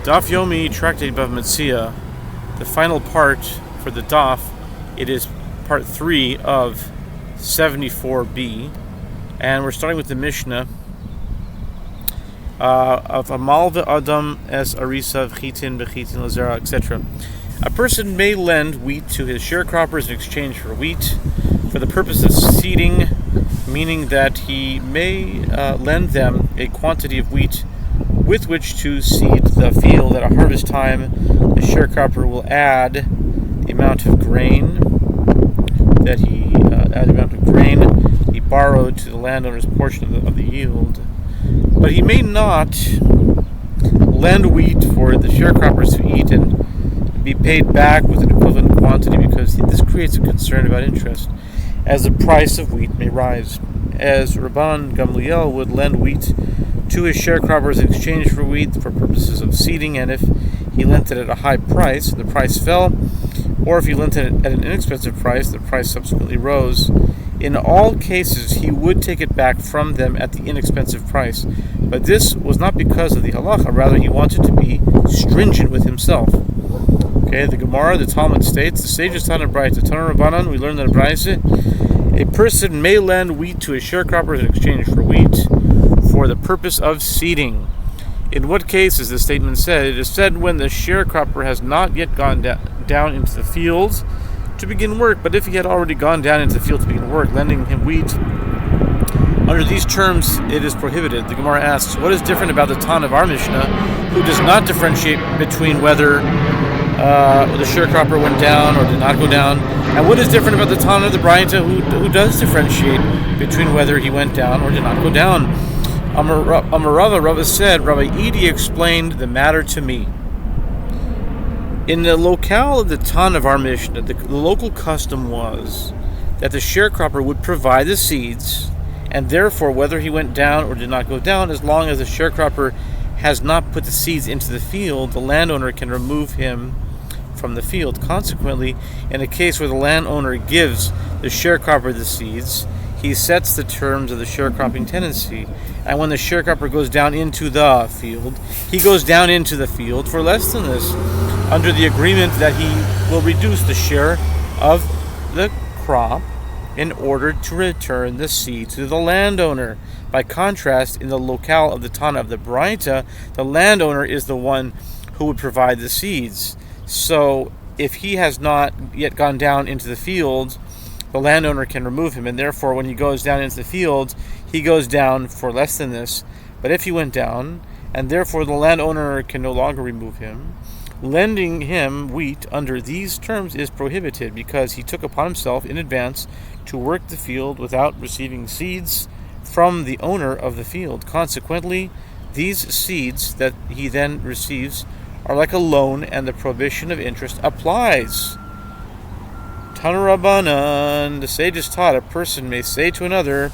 Daf Yomi Tractate Bava Metzia, the final part for the Daf. It is part 3 of 74b, and we're starting with the Mishnah of Amal ve'adam es arisa v'chitin b'chitin lazera, etc. A person may lend wheat to his sharecroppers in exchange for wheat for the purpose of seeding, meaning that he may lend them a quantity of wheat with which to seed the field. At a harvest time, the sharecropper will add the amount of grain he borrowed to the landowner's portion of the yield. But he may not lend wheat for the sharecroppers to eat and be paid back with an equivalent quantity, because this creates a concern about interest, as the price of wheat may rise. As Rabban Gamliel would lend wheat to his sharecroppers in exchange for wheat for purposes of seeding, and if he lent it at a high price, the price fell, or if he lent it at an inexpensive price, the price subsequently rose. In all cases, he would take it back from them at the inexpensive price. But this was not because of the halacha, rather he wanted to be stringent with himself. Okay, the Gemara, the Talmud states, the sages taught in Braita, Tana Rabbanan, we learned that in Braita, a person may lend wheat to his sharecroppers in exchange for wheat for the purpose of seeding. In what case is this statement said? It is said when the sharecropper has not yet gone down into the field to begin work, but if he had already gone down into the field to begin work, lending him wheat under these terms, it is prohibited. The Gemara asks, what is different about the Tan of our Mishnah, who does not differentiate between whether the sharecropper went down or did not go down, and what is different about the Tan of the Braita, who does differentiate between whether he went down or did not go down? Rava said, Rabbi Edi explained the matter to me. In the locale of the Tan of our Mishnah, the local custom was that the sharecropper would provide the seeds, and therefore whether he went down or did not go down, as long as the sharecropper has not put the seeds into the field, the landowner can remove him from the field. Consequently, in a case where the landowner gives the sharecropper the seeds, he sets the terms of the sharecropping tenancy. And when the sharecropper goes down into the field, he goes down into the field for less than this, under the agreement that he will reduce the share of the crop in order to return the seed to the landowner. By contrast, in the locale of the Tana of the Braita, the landowner is the one who would provide the seeds. So if he has not yet gone down into the field, the landowner can remove him, and therefore when he goes down into the field, he goes down for less than this. But if he went down, and therefore the landowner can no longer remove him, lending him wheat under these terms is prohibited, because he took upon himself in advance to work the field without receiving seeds from the owner of the field. Consequently, these seeds that he then receives are like a loan, and the prohibition of interest applies. Tana Rabbanan, the sages taught, a person may say to another,